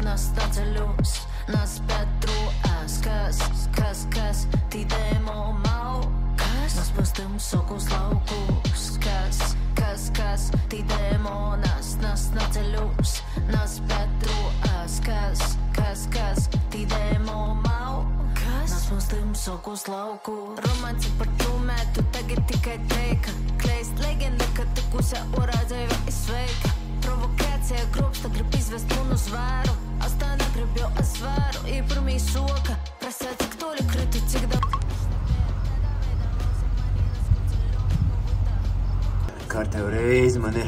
Nas Petruas, kas, tīdēmo mau, nas pastām sokus laukus, kas, tīdēmo nas ceļus, nas Petruas, kas, tīdēmo mau, nas pastām sokus laukus. Romanci par trūmētu tagad tikai teika, kleist legenda, ka tikusi orā dzīve ir sveika. Provokācija grobsta grib izvest un uz vēru, astā negrib jau asvēru, īpirmī soka, prasē cik toļi kritu, cik daudz. Kārtējo reizi man ir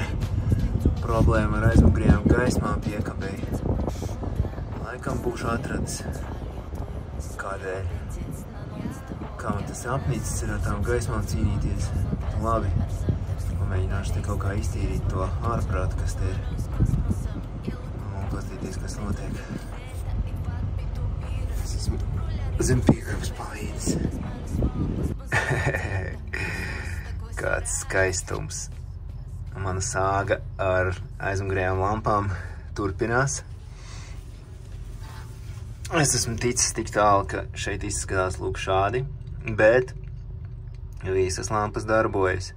problēma ar aizmugurējām gaismām piekabēji. Laikam būšu atradis kādēļ. Kā man tas apnicis ir ar tām gaismām cīnīties. Labi. Mēģināšu te kaut kā iztīrīt to ārprātu, kas te ir. Un paskatīties, kas notiek. Es esmu zem piekabas palīdzis. Kāds skaistums. Mana sāga ar aizmugurējām lampām turpinās. Es esmu ticis tik tālu, ka šeit izskatās lūk šādi, bet visas lampas darbojas.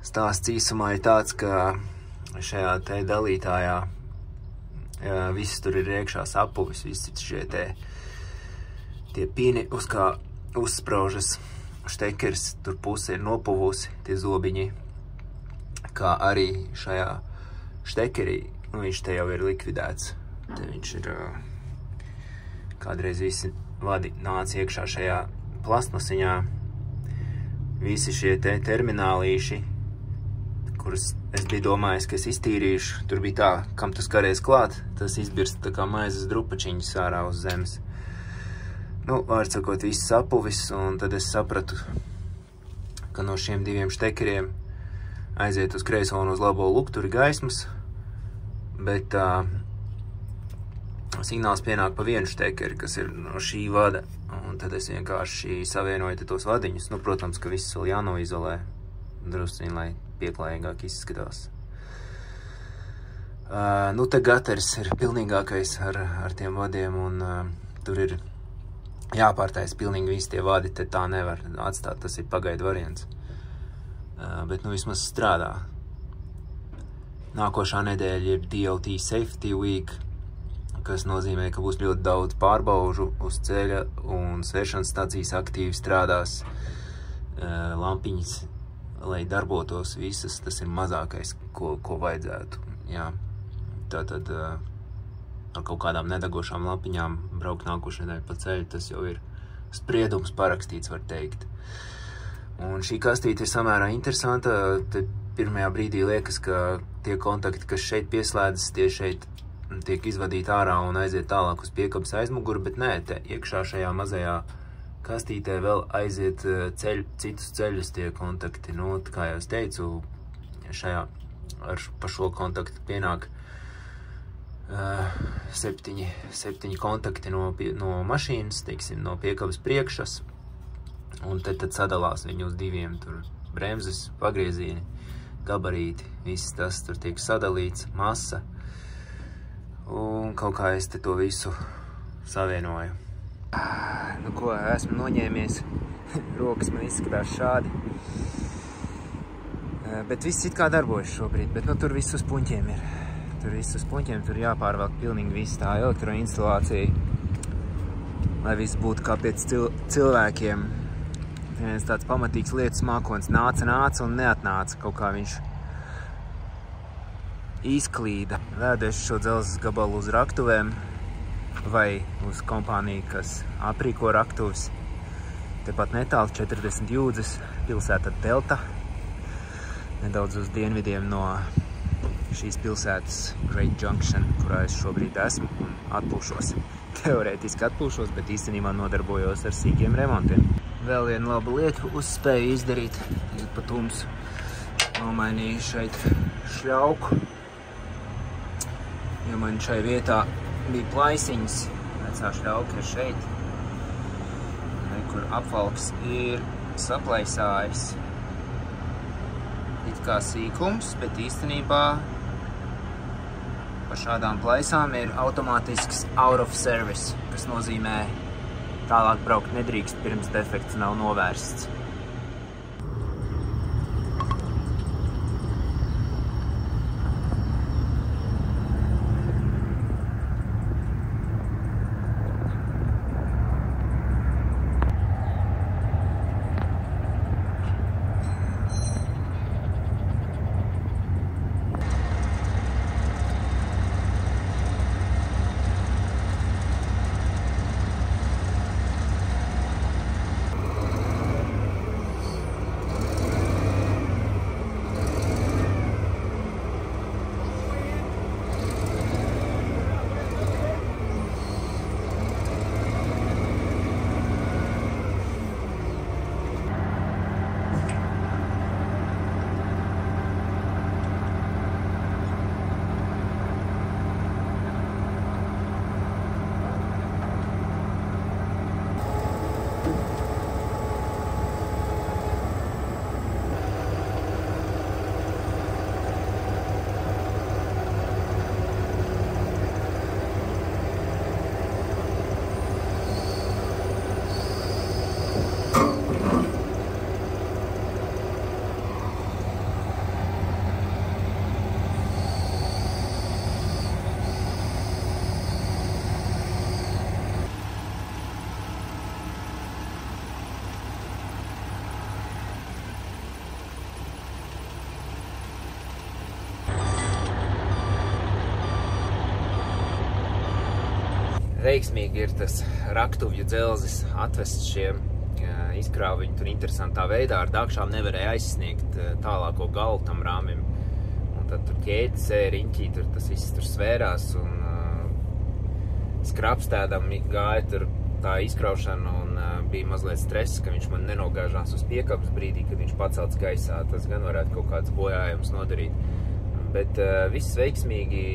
Stāsts īsumā ir tāds, ka šajā te dalītājā viss tur ir iekšā sapuvis, visi šie tie pini, uz kā uzspraužas štekers, tur puse ir nopuvusi, tie zobiņi, kā arī šajā štekerī, viņš te jau ir likvidēts. Te viņš ir, kādreiz visi vadi nāca iekšā šajā plastmasiņā, visi šie te terminālīši, kurus es biju domājis, ka es iztīrīšu. Tur bija tā, kam tas kareiz klāt, tas izbirst tā kā maizes drupačiņas ārā uz zemes. Nu, vārds sakot, viss sapuvis, un tad es sapratu, ka no šiem diviem štekeriem aiziet uz kreiso un uz labo luku, tur ir gaismas, bet signāls pienāk pa vienu štekeri, kas ir no šī vada, un tad es vienkārši savienoju tos vadiņus. Nu, protams, ka viss vēl jānoizolē drusciņ, lai pieklājīgāk izskatās. Nu, te gaters ir pilnīgākais ar tiem vadiem, un tur ir jāpārtaisa pilnīgi visi tie vadi, te tā nevar atstāt, tas ir pagaidu variants. Bet, nu, vismaz strādā. Nākošā nedēļa ir DOT Safety Week, kas nozīmē, ka būs ļoti daudz pārbaužu uz ceļa, un svēršanas stacijas aktīvi strādās, lampiņas, lai darbotos visas, tas ir mazākais, ko vajadzētu. Jā. Tātad ar kaut kādām nedegošām lampiņām braukt nākošajā nedēļā pa ceļu, tas jau ir spriedums parakstīts, var teikt. Un šī kastīte ir samērā interesanta. Te pirmajā brīdī liekas, ka tie kontakti, kas šeit pieslēdzas, tie šeit tiek izvadīti ārā un aiziet tālāk uz piekabas aizmuguri, bet nē, te iekšā šajā mazajā kastītē vēl aiziet citus ceļus tie kontakti. Nu, kā jau es teicu, pa šo kontaktu pienāk 7 kontakti no mašīnas, teiksim, no piekabas priekšas, un tad sadalās viņi uz 2, tur bremzes, pagriezieni, gabarīti, viss tas tur tiek sadalīts, masa, un kaut kā es te to visu savienoju. Nu ko, esmu noņēmies, rokas man izskatās šādi, bet viss it kā darbojas šobrīd, bet nu tur viss uz puņķiem ir. Tur viss uz puņķiem, tur jāpārvelk pilnīgi viss tā elektroinstalācija, lai viss būtu kā pēc cilvēkiem. Viens tāds pamatīgs lietas mākonis nāca un neatnāca, kaut kā viņš izklīda. Vēdēšu šo dzelzes gabalu uz raktuvēm vai uz kompāniju, kas aprīko raktuves. Tepat netālu 40 jūdzes, pilsēta Delta, nedaudz uz dienvidiem no šīs pilsētas Great Junction, kurā es šobrīd esmu un atpūšos. Teorētiski atpūšos, bet īstenībā nodarbojos ar sīkiem remontiem. Vēl viena laba lieta uzspēju izdarīt. Tagad pa tumsu nomainīju šeit šļauku, jo man šai vietā bija plaisiņas. Vecā šļauka ir šeit, kur apvalks ir saplaisājis. It kā sīkums, bet īstenībā pa šādām plaisām ir automātisks out of service, kas nozīmē tālāk braukt nedrīkst, pirms defekts nav novērsts. Veiksmīgi ir tas raktuvju dzelzis atvest šiem izkrāviņu tur interesantā veidā. Ar dakšām nevarēja aizsniegt tālāko galu tam rāmim. Un tad tur ķēdes, riņķī, tur tas viss tur svērās un skrapstēdam gāja tur tā izkraušana un bija mazliet stress, ka viņš man nenogāžās uz piekabas brīdī, kad viņš pacelts gaisā. Tas gan varētu kaut kāds bojājums nodarīt. Bet viss veiksmīgi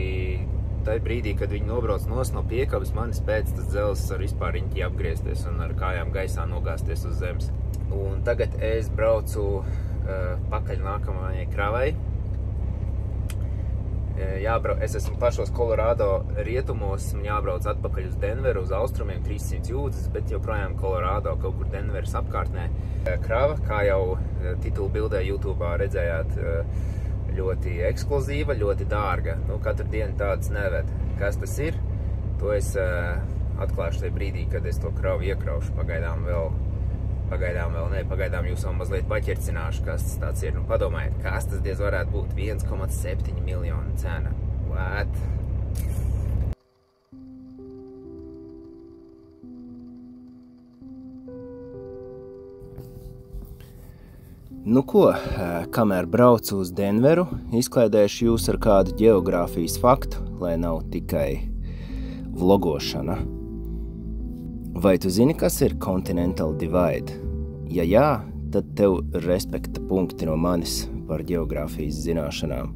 tajā brīdī, kad viņi nobrauc no piekabas, manis pēc tas dzelzis var vispār riņķī apgriezties un ar kājām gaisā nogāzties uz zemes. Un tagad es braucu pakaļ nākamajai kravai. Es esmu pašos Kolorādo rietumos, man jābrauc atpakaļ uz Denveru, uz austrumiem 300 jūdzes, bet joprojām Kolorādo, kaut kur Denveras apkārtnē. Krava, kā jau titulu bildē YouTube'ā redzējāt, ļoti ekskluzīva, ļoti dārga. Katru dienu tādas neved. Kas tas ir? To es atklāšu tajā brīdī, kad es to kravu iekraušu. Pagaidām vēl pagaidām jūs vēl mazliet paķercināšu, kas tas tāds ir. Padomājiet, kas tas diez varētu būt? 1,7 miljonu cena. What? Nu ko, kamēr braucu uz Denveru, izklaidēšu jūs ar kādu ģeogrāfijas faktu, lai nav tikai vlogošana. Vai tu zini, kas ir Continental Divide? Ja jā, tad tev respekta punkti no manis par ģeogrāfijas zināšanām.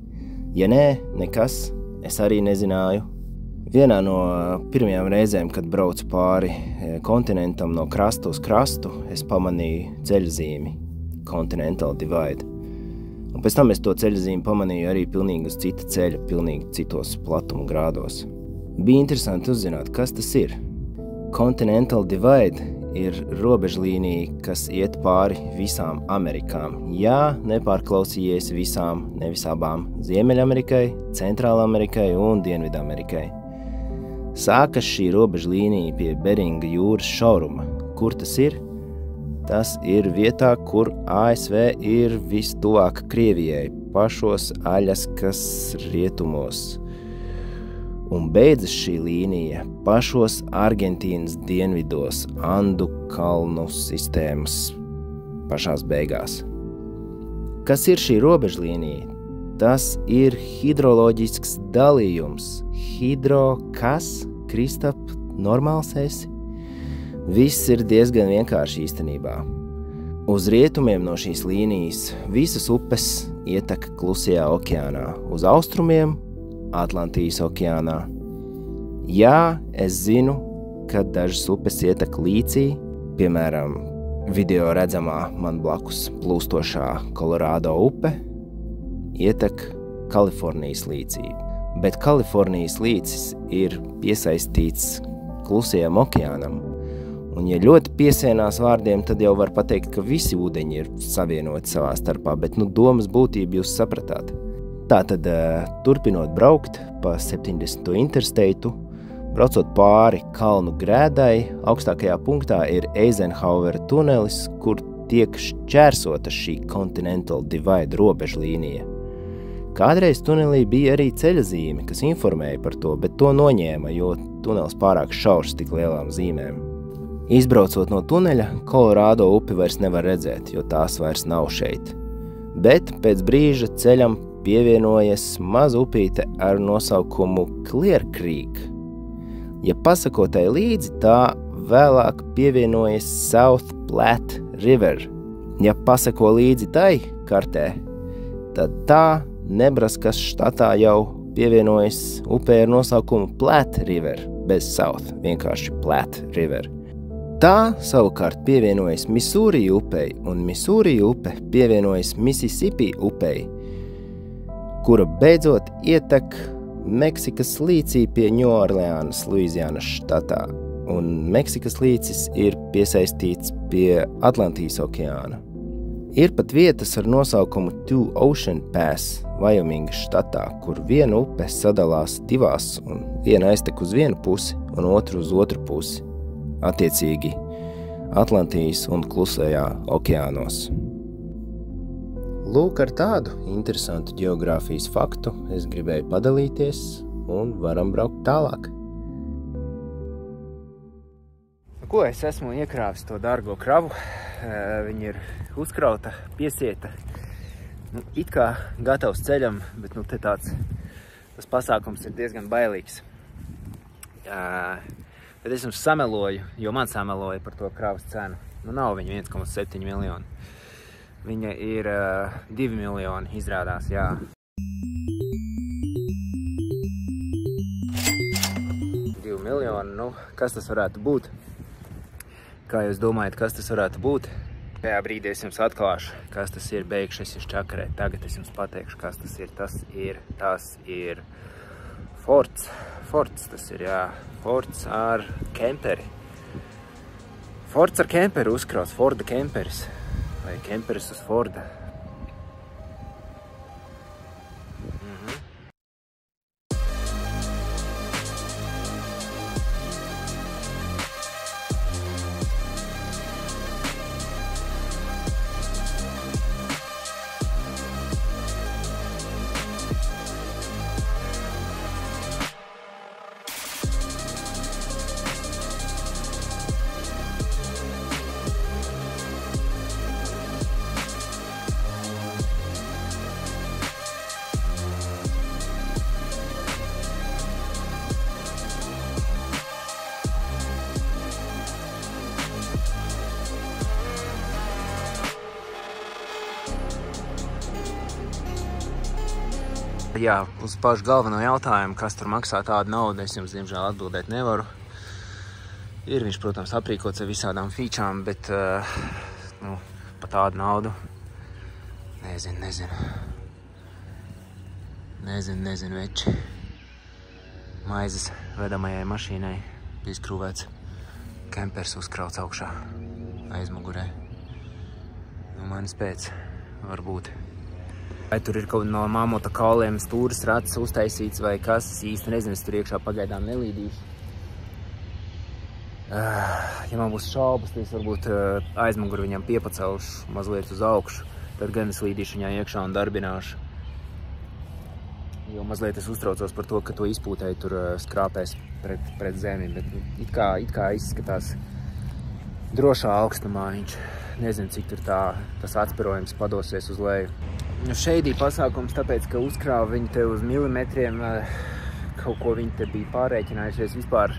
Ja nē, nekas, es arī nezināju. Vienā no pirmajām reizēm, kad braucu pāri kontinentam no krasta uz krastu, es pamanīju ceļzīmi Continental Divide. Un pēc tam es to ceļzīmi pamanīju arī pilnīgi uz cita ceļa, pilnīgi citos platuma grādos. Bija interesanti uzzināt, kas tas ir. Continental Divide ir robežlīnija, kas iet pāri visām Amerikām. Jā, nepārklausījies visām, nevis abām Ziemeļamerikai, Centrālamerikai un Dienvidamerikai. Sākas šī robežlīnija pie Beringa jūras šauruma. Kur tas ir? Tas ir vietā, kur ASV ir vistuvāk Krievijai, pašos Aļaskas rietumos. Un beidzas šī līnija pašos Argentīnas dienvidos, Andu kalnu sistēmas pašās beigās. Kas ir šī robežlīnija? Tas ir hidroloģisks dalījums. Hidro kas? Kristap, normāls esi? Viss ir diezgan vienkārši īstenībā. Uz rietumiem no šīs līnijas visas upes ietek Klusajā okeānā, uz austrumiem Atlantijas okeānā. Jā, es zinu, ka dažas upes ietek līcī, piemēram, video redzamā man blakus plūstošā Kolorādo upe ietek Kalifornijas līcī. bet Kalifornijas līcis ir piesaistīts Klusajam okeānam. Un, ja ļoti piesienās vārdiem, tad jau var pateikt, ka visi ūdeņi ir savienoti savā starpā, bet, domas būtību jūs sapratāt. Tātad, turpinot braukt pa 70. intersteitu, braucot pāri kalnu grēdai, augstākajā punktā ir Eizenhauera tunelis, kur tiek šķērsota šī Continental Divide robežlīnija. Kādreiz tunelī bija arī ceļazīme, kas informēja par to, bet to noņēma, jo tunels pārāk šaurs tik lielām zīmēm. Izbraucot no tuneļa, Kolorādo upi vairs nevar redzēt, jo tās vairs nav šeit. Bet pēc brīža ceļam pievienojas maza upīte ar nosaukumu Clear Creek. Ja pasakotai līdzi, tā vēlāk pievienojas South Platte River. Ja pasako līdzi tai kartē, tad tā Nebraskas štatā jau pievienojas upē ar nosaukumu Platte River, bez South, vienkārši Platte River. Tā savukārt pievienojas Missouri upei, un Missouri upe pievienojas Mississippi upei, kura beidzot ietek Meksikas līcī pie Ņūorleānas, Luizianas štatā, un Meksikas līcis ir piesaistīts pie Atlantijas okeāna. Ir pat vietas ar nosaukumu Two Ocean Pass, Vajomingas štatā, kur viena upe sadalās divās, un viena aiztek uz vienu pusi un otru uz otru pusi, attiecīgi Atlantijas un Klusajā okeānos. Lūk, ar tādu interesantu ģeogrāfijas faktu es gribēju padalīties un varam braukt tālāk. Ko es esmu iekrāvis to dārgo kravu? Viņa ir uzkrauta, piesieta. It kā gatavs ceļam, bet te tāds tas pasākums ir diezgan bailīgs. Bet es jums sameloju, jo man sameloja par to kravas cenu. Nav viņa 1,7 miljoni. Viņa ir 2 miljoni izrādās, jā. Miljoni, kas tas varētu būt? Kā jūs domājat, kas tas varētu būt? Tajā brīdī es jums atklāšu, kas tas ir, beigšu es jūs čakarēt. Tagad es jums pateikšu, kas tas ir. Tas ir Fords. Fords tas ir, jā. Fords ar kemperi. Fords ar kemperi uzkrauts, Forda kemperis. Vai kemperis uz Forda. Jā, uz pašu galveno jautājumu, kas tur maksā tādu naudu, es jums, diemžēl, atbildēt nevaru. Ir viņš, protams, aprīkots ar visādām featurām, bet, pa tādu naudu, nezinu, veči. Maizes vedamajai mašīnai bija skrūvēts kempers uzkrauts augšā, aizmugurē. Manis pēc, varbūt. Vai tur ir kaut no mamota kauliem stūras rats uztaisīts vai kas, es īsti nezinu, es tur iekšā pagaidām nelīdīšu. Ja man būs šaubas, tad es varbūt aizmuguri viņam piepacelšu mazliet uz augšu, tad gan es līdīšu viņā iekšā un darbināšu. Jo mazliet es uztraucos par to, ka to izpūtēji tur skrāpēs pret zemi, bet it kā izskatās drošā augstumā viņš. Nezinu, cik tur tas atspirojums padosies uz leju. Šeidī pasākums, tāpēc, ka uzkrāva viņi te uz milimetriem, kaut ko viņi te bija pārēķinājušies. Vispār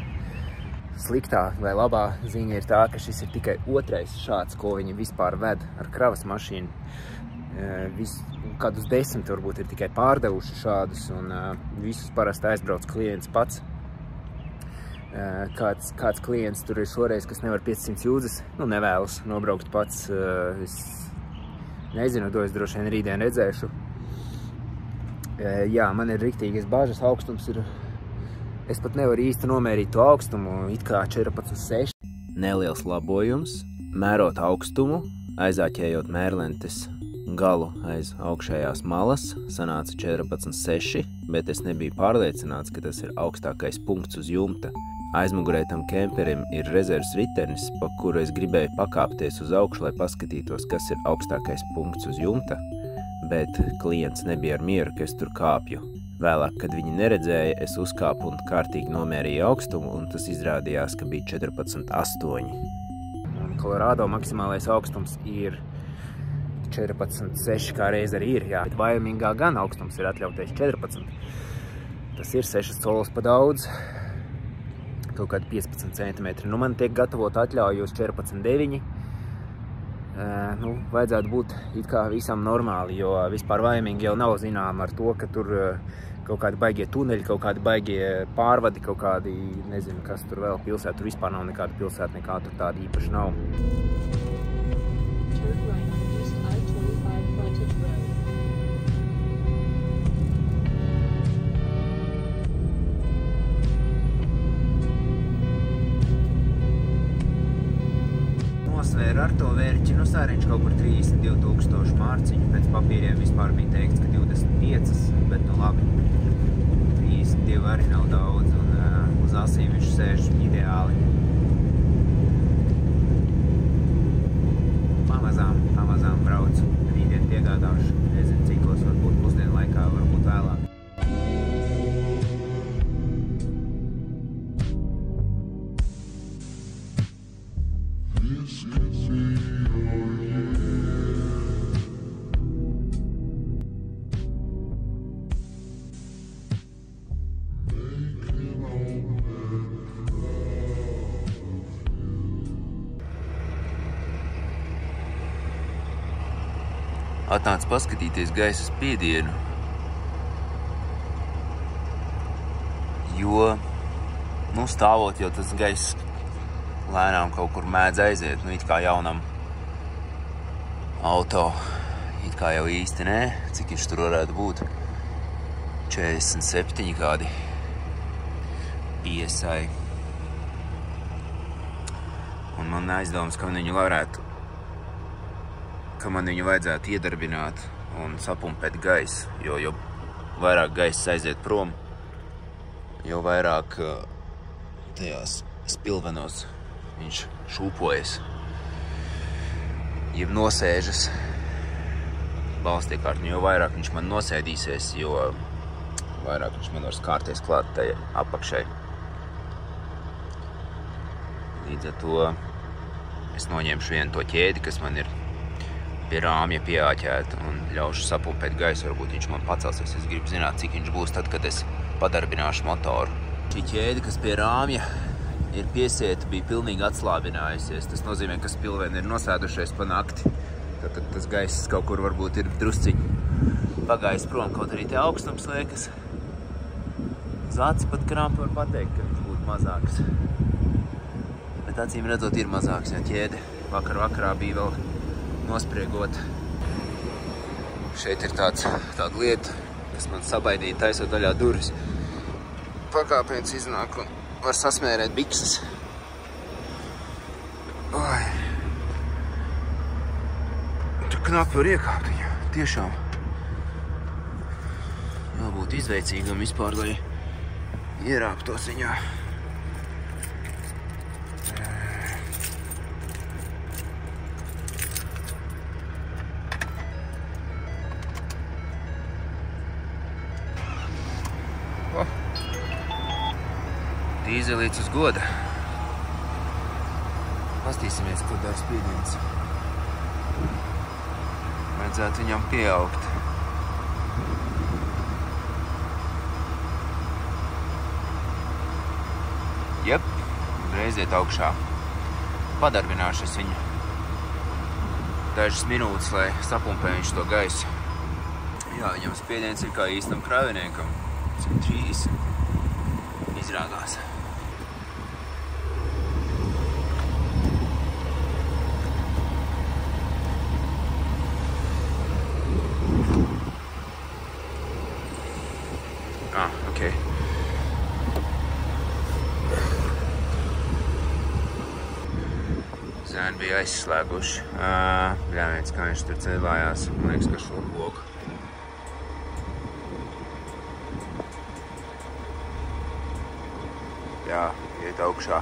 sliktā vai labā ziņa ir tā, ka šis ir tikai otrais šāds, ko viņi vispār ved ar kravas mašīnu. Kādus 10 varbūt ir tikai pārdevuši šādus, un visus parasti aizbrauc klients pats. Kāds klients tur ir šoreiz, kas nevar 500 jūdzes, nevēlas nobraukt pats. Es nezinu, to es droši vien rītdien redzēšu. Jā, man ir riktīgas bažas, augstums ir... Es pat nevaru īsti nomērīt to augstumu, it kā 14,6. Neliels labojums, mērot augstumu, aizāķējot mērlentes galu aiz augšējās malas, sanāca 14,6, bet es nebiju pārliecināts, ka tas ir augstākais punkts uz jumta. Aizmugurē tam kemperim ir rezerves ritenis, pa kuru es gribēju pakāpties uz augšu, lai paskatītos, kas ir augstākais punkts uz jumta, bet klients nebija ar mieru, ka es tur kāpju. Vēlāk, kad viņi neredzēja, es uzkāpu un kārtīgi nomērīju augstumu, un tas izrādījās, ka bija 14,8. Kolorādo maksimālais augstums ir 14,6, kā reiz arī ir, jā. Bet Vajomingā gan augstums ir atļautais 14. Tas ir 6 colis pa daudz, kaut kādi 15 centimetri. Nu, man tiek gatavot atļauju uz 14,9. Vajadzētu būt it kā visam normāli, jo vispār Vajominga jau nav zinām ar to, ka tur kaut kādi baigie tuneļi, kaut kādi baigie pārvadi, kaut kādi, nezinu, kas tur vēl pilsēta. Tur vispār nav nekāda pilsēta, nekā tur tāda īpaši nav. Nosvēru ar to vērķi, sāriņš kaut kur 32,000 mārciņu, pēc papīriem vispār bija teikts, ka 25, bet labi, 32 arī nav daudz, un uz asīm viņš sēž ideāli. Pamazām braucu, rītdien piegādāšu, nezinu cikos, varbūt pusdienu laikā, varbūt vēlāk. Atnāc paskatīties gaisa spiedienu, jo, stāvot jau tas gaiss lēnām kaut kur mēdz aiziet, it kā jaunam auto, it kā jau īsti nē, cik viņš tur varētu būt, 47 kādi PSI. Un man aizdomas, ka man viņu vajadzētu iedarbināt un sapumpēt gaisu, jo vairāk gaisa aiziet prom, jo vairāk tajās spilvenos viņš šūpojas, jeb nosēžas balstiekārtni, jo vairāk viņš man nosēdīsies, jo vairāk viņš man var skārties klāt tajā apakšai. Līdz ar to es noņemšu vienu to ķēdi, kas man ir pie rāmja pieāķēta un ļaušu sapumpēt gaisu, varbūt viņš man pacelsies. Es gribu zināt, cik viņš būs tad, kad es padarbināšu motoru. Šī ķēde, kas pie rāmja ir piesieta, bija pilnīgi atslābinājusies. Tas nozīmē, ka spilveni ir nosēdušies pa nakti. Tad tas gaiss kaut kur varbūt ir drusciņi pagājis prom, kaut arī te augstums liekas. Uz aci pat krampa var pateikt, ka viņš būtu mazāks. Bet acīm redzot ir mazāks, jo ķēde vakarā bija vēl nospriegot. Šeit ir tāda lieta, kas man sabaidīja taisot daļā durvis. Pakāpiens iznāk un var sasmērēt bikses. Oi. Tur knapi var iekāpt viņu, tiešām. Jābūt izveicīgam vispār, lai ierāptos viņā. Dīzelīts uz goda. Pastīsimies, ko dara spiediens. Vajadzētu viņam pieaugt. Jep, reiz iet augšā. Padarbināšu es viņu dažas minūtes, lai sapumpē viņš to gaisu. Jā, viņam spiediens ir kā īstam kraviniekam. 130 izrādās. bija aizslēguši. Bļāviens, kā viņš tur cēlājās. Man liekas, ka šurbogu. Jā, iet augšā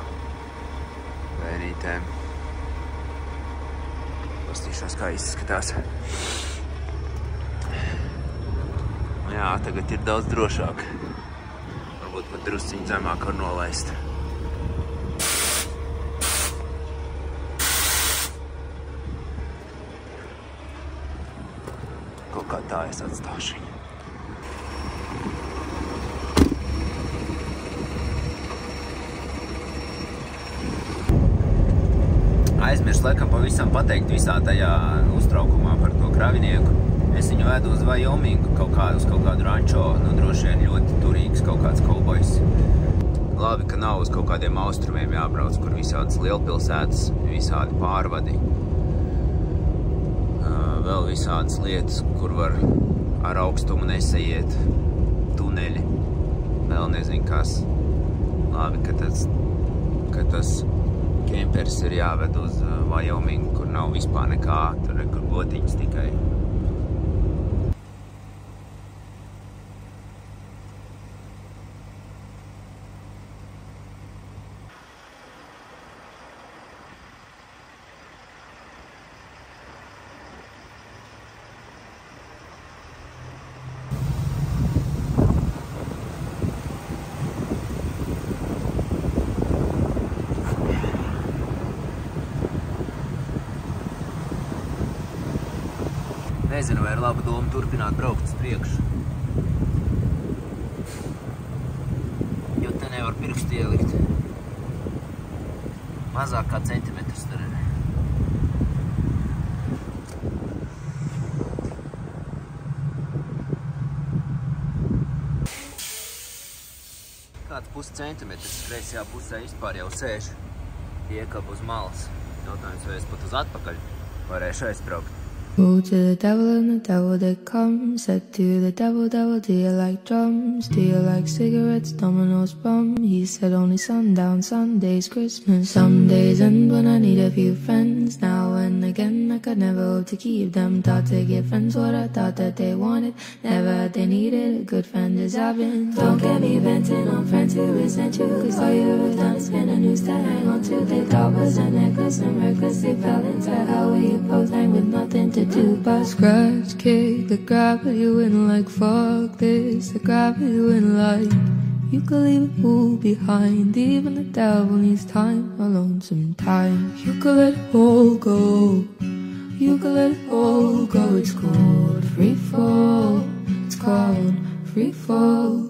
vērītēm. Pastīšos, kā izskatās. Jā, tagad ir daudz drošāk. Varbūt pat drusciņi zemāk var nolaist. Kaut kā tā es atstāšu viņu. Aizmirst laikam pavisam pateikt visā tajā uztraukumā par to kravinieku. Es viņu vedu uz Vajomingu, uz kaut kādu rančo, droši vien ļoti turīgs kaut kāds kaubojs. Labi, ka nav uz kaut kādiem austrumiem jābrauc, kur visādas lielpilsētas, visādi pārvadi. Vēl visādas lietas, kur var ar augstumu nesaiet, tuneļi, vēl nezinu kas. Labi, ka tas kempers ir jāved uz Vajomingu, kur nav vispār nekā, tur ir kur gotiņas tikai. Nezinu, vai ir laba doma turpināt braukt uz priekšu. Jo te nevar pirkstu ielikt. Mazāk kā centimetrs tur ir. Kāds puscentimetrs kreisajā pusē vispār jau sēž. Iekab uz malas. Jautājums, vai es pat uz atpakaļ varēšu aizbraukt. Go to the devil and the devil they come. Said to the devil, devil, do you like drums? Do you like cigarettes, Domino's bum? He said only sundown, Sunday's Christmas. Some days end when I need a few friends. Now and again I could never hope to keep them. Thought to get friends what I thought that they wanted. Never they needed a good friend as I've been. Don't get me venting on friends who resent you, cause all you've done is been a noose to hang on to. They thought was a necklace and reckless. They fell into hell where you both hang with nothing to do but scratch, kick the gravity win like fuck this. The gravity win like you could leave it all behind. Even the devil needs time alone sometimes. You could let it all go. You could let it all go. It's called free fall. It's called free fall.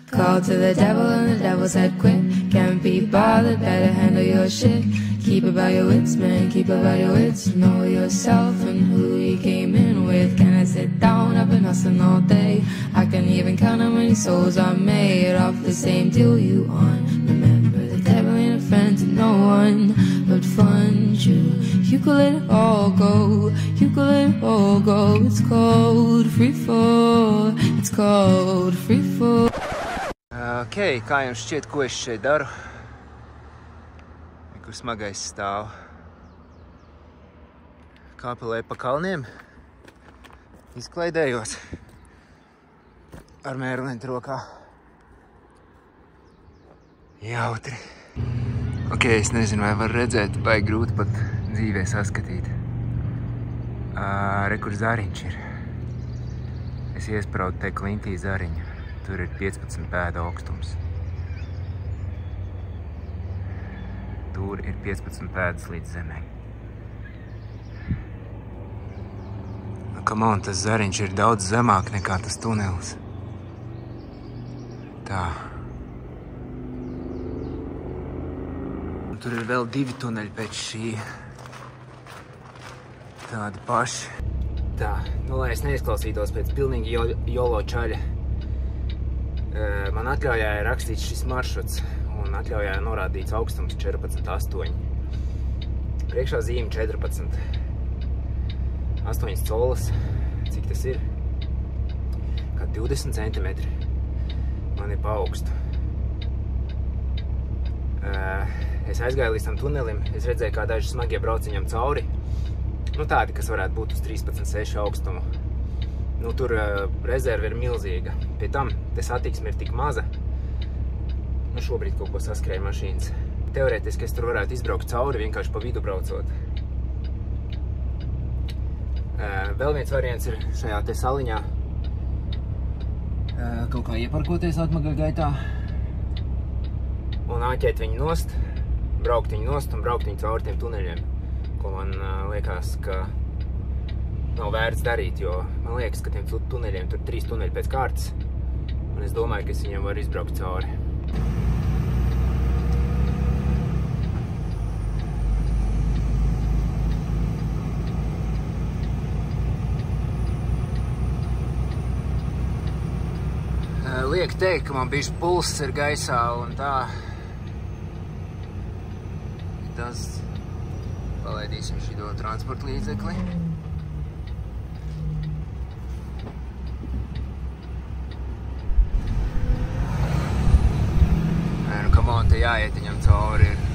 Called to the devil and the devil said quit. Can't be bothered, better handle your shit. Keep about your wits, man, keep about your wits. Know yourself and who you came in with. Can I sit down? I've been hustling all day. I can even count how many souls I made off the same deal you on. Remember, the devil ain't a friend to no one but fun. You could let it all go. You could let it all go. It's called free fall. It's called free fall. Ok, kā jums šķiet, ko es šeit daru? Kur smagais stāv. Kāpelēju pa kalniem. Izklaidējos. Ar mērlentu rokā. Jautri. Ok, es nezinu, vai var redzēt, vai grūti pat dzīvē saskatīt. Re, kur zariņš ir. Es iespraudu te klintī zariņu. Tur ir 15 pēdu augstums. Tur ir 15 pēdas līdz zemē. Come on, tas zariņš ir daudz zemāk nekā tas tunelis. Tā. Un tur ir vēl 2 tuneļi pēc šī. Tādi paši. Tā, lai es neizklausītos pēc pilnīgi jolo čaļa. Man atļaujā ir rakstīts šis maršruts. Un atļaujā norādīts augstums 14,8. Priekšā zīme 14. 8 colas. Cik tas ir? Kā 20 centimetri. Man ir pa augstu. Es aizgāju līdz tam tunelim, es redzēju, kā daži smagie brauc viņam cauri. Nu, tādi, kas varētu būt uz 13,6 augstumu. Nu, tur rezerve ir milzīga. Pie tam, te satiksme ir tik maza. Nu, šobrīd kaut ko saskrēja mašīnas. Teorētiski es tur varētu izbraukt cauri, vienkārši pa vidu braucot. Vēl viens variants ir šajā te saliņā. Kaut kā ieparkoties atpakaļgaitā. Un āķēt viņu nost, braukt viņu nost un braukt viņu cauri tiem tuneļiem. Ko man liekas, ka nav vērts darīt, jo man liekas, ka tiem tuneļiem tur 3 tuneļi pēc kārtas. Un es domāju, ka es viņiem varu izbraukt cauri. Liek teikt, ka man bišķi pulss ir gaisā un tā. Tas palaidīsim šito transporta līdzekli. Nu, come on, te jāiet viņam cauri ir.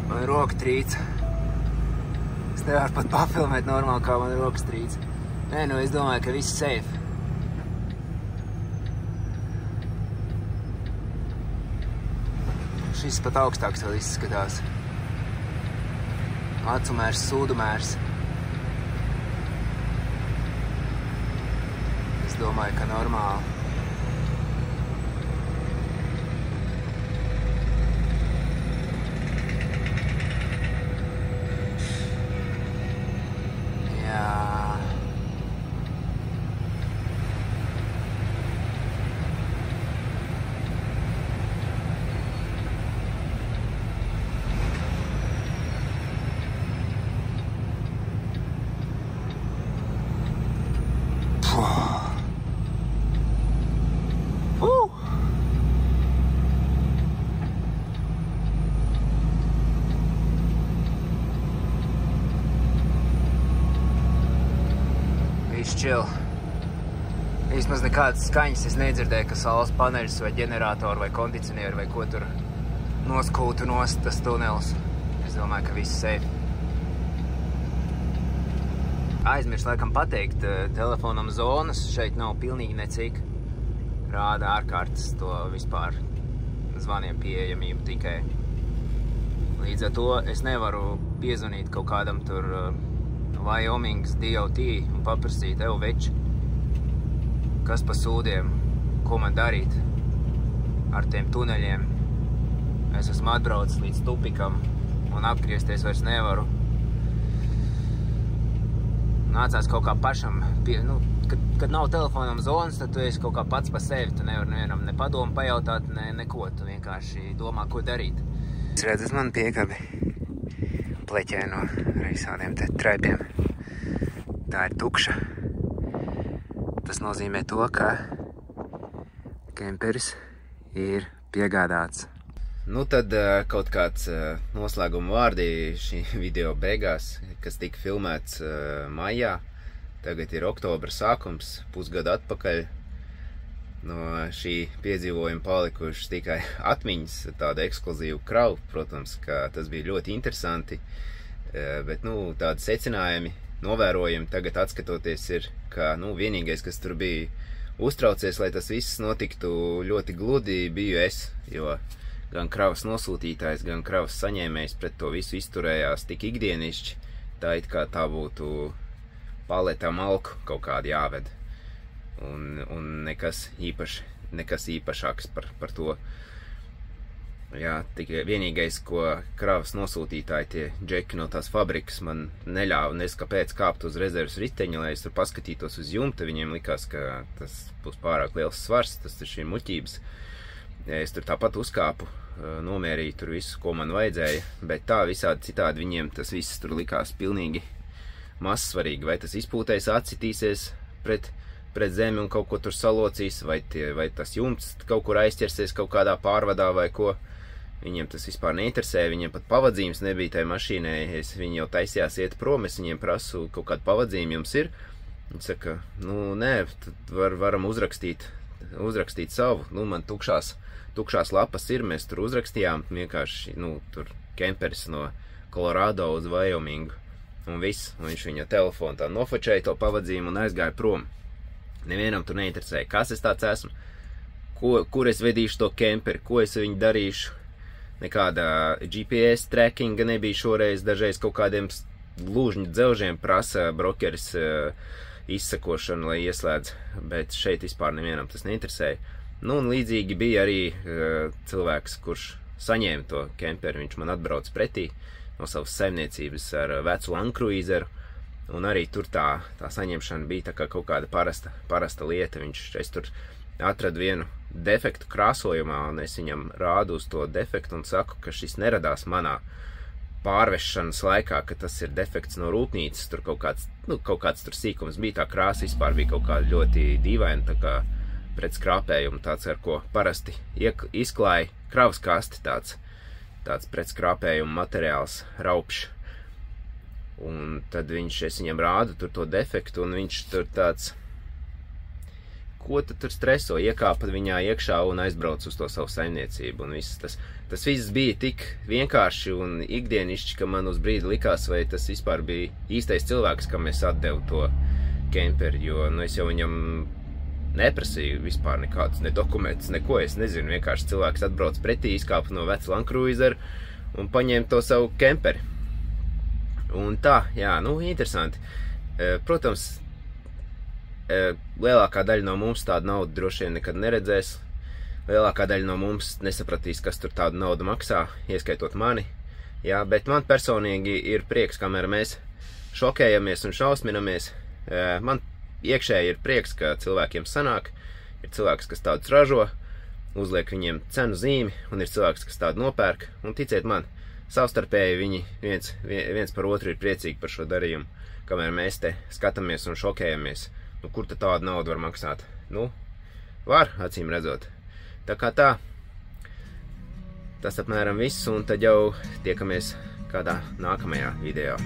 Man roka trīca. Es nevaru pat papilmēt normāli, kā man rokas trīca. Nē, nu es domāju, ka viss safe. Šis pat augstāks vēl izskatās. Acumērs, sūdumērs. Es domāju, ka normāli. Chill. Vismaz nekādas skaņas es nedzirdēju, ka saules paneļus vai ģeneratoru vai kondicionieru vai ko tur noskūtu nost tas tunels. Es domāju, ka viss safe. Aizmirst laikam pateikt, telefonam zonas šeit nav pilnīgi necik. Rāda ārkārtas to vispār zvaniem pieejamību tikai. Līdz ar to es nevaru piezvanīt kaut kādam tur Wyomings DOT un paprasīt, veči, kas pa sūdiem, ko man darīt ar tiem tuneļiem. Es esmu atbraucis līdz tupikam un apgriezties vairs nevaru. Nācās kaut kā pašam, kad nav telefonam zonas, tad tu esi kaut kā pats pa sevi, tu nevar nevienam ne padomu pajautāt, neko, tu vienkārši domā, ko darīt. Es redzu, man piekabi pleķē no visādiem te traipiem. Tā ir tukša. Tas nozīmē to, ka kemperis ir piegādāts. Nu tad kaut kāds noslēguma vārdi šī video beigās, kas tika filmēts maijā. Tagad ir oktobra sākums, pusgadu atpakaļ. No šī piedzīvojuma palikušas tikai atmiņas, tāda ekskluzīva kravu. Protams, ka tas bija ļoti interesanti, bet tādi secinājumi, novērojumi tagad atskatoties ir, ka vienīgais, kas tur bija uztraucies, lai tas viss notiktu ļoti gludi, biju es, jo gan kravas nosūtītājs, gan kravas saņēmējs pret to visu izturējās tik ikdienišķi, tā it kā tā būtu paletā malku kaut kādi jāved. Un nekas īpašāks par to. Jā, tikai vienīgais, ko kravas nosūtītāji, tie džeki no tās fabrikas man neļāva neskapēc kāpt uz rezerves riteņa, lai es tur paskatītos uz jumta. Viņiem likās, ka tas būs pārāk liels svars, tas taču ir muļķības. Es tur tāpat uzkāpu, nomierīju tur visu, ko man vajadzēja, bet tā visādi citādi viņiem tas viss tur likās pilnīgi mazsvarīgi, vai tas izpūtējs atsitīsies pret zemi un kaut ko tur salocīs, vai tas jumts kaut kur aizķersies kaut kādā pārvadā vai ko. Viņiem tas vispār neinteresē, viņiem pat pavadzījums nebija tai mašīnai, viņi jau taisījās iet prom, es viņiem prasu, kaut kādu pavadzījumu jums ir. Viņi saka, nu nē, tad varam uzrakstīt savu, nu man tukšās lapas ir, mēs tur uzrakstījām, vienkārši, nu, tur kemperis no Colorado uz Wyomingu, un viss, un viņš viņa telefonu tā nofočēja to pavadzījumu un aizgāja prom. Nevienam tur neinteresēja, kas es tāds esmu, kur es vedīšu to kemperi, ko es viņu darīšu. Nekāda GPS trackinga nebija šoreiz, dažreiz kaut kādiem lūžņu dzelžiem prasa brokeris izsakošanu, lai ieslēdz, bet šeit vispār nevienam tas neinteresēja. Nu, un līdzīgi bija arī cilvēks, kurš saņēma to kemperi, viņš man atbrauc pretī no savas saimniecības ar vecu Land Cruiseru, un arī tur tā saņemšana bija tā kā kaut kāda parasta lieta. Es tur atradu vienu defektu krāsojumā, un es viņam rādu uz to defektu un saku, ka šis neradās manā pārvešanas laikā, ka tas ir defekts no rūpnīcas, tur kaut kāds tur sīkums bija, tā krāsa vispār bija kaut kāda ļoti dīvaina, tā kā pret skrāpējumu, tāds, ar ko parasti izklāja kravas kasti, tāds pret skrāpējumu materiāls, raupšs. Un tad es viņam rādu tur to defektu, un viņš tur tāds, ko tu tur streso, iekāpa viņā iekšā un aizbrauc uz to savu saimniecību. Un viss, tas viss bija tik vienkārši un ikdienišķi, ka man uz brīdi likās, vai tas vispār bija īstais cilvēks, kam es atdevu to kemperi, jo nu, es jau viņam neprasīju vispār nekādus ne dokumentus, neko, es nezinu, vienkārši cilvēks atbrauc pretī, izkāpa no veca Land Cruiseru un paņēma to savu kemperi. Un tā, jā, nu, interesanti. Protams, lielākā daļa no mums tādu naudu droši vien nekad neredzēs. Lielākā daļa no mums nesapratīs, kas tur tādu naudu maksā, ieskaitot mani. Jā, bet man personīgi ir prieks, kamēr mēs šokējamies un šausminamies. Man iekšēji ir prieks, ka cilvēkiem sanāk. Ir cilvēks, kas tādus ražo, uzliek viņiem cenu zīmi, un ir cilvēks, kas tādu nopērk. Un ticiet man, savstarpēji viņi viens par otru ir priecīgi par šo darījumu, kamēr mēs te skatāmies un šokējamies. Nu, kur tad tādu naudu var maksāt? Nu, var, acīm redzot. Tā kā tā, tas apmēram viss, un tad jau tiekamies kādā nākamajā video.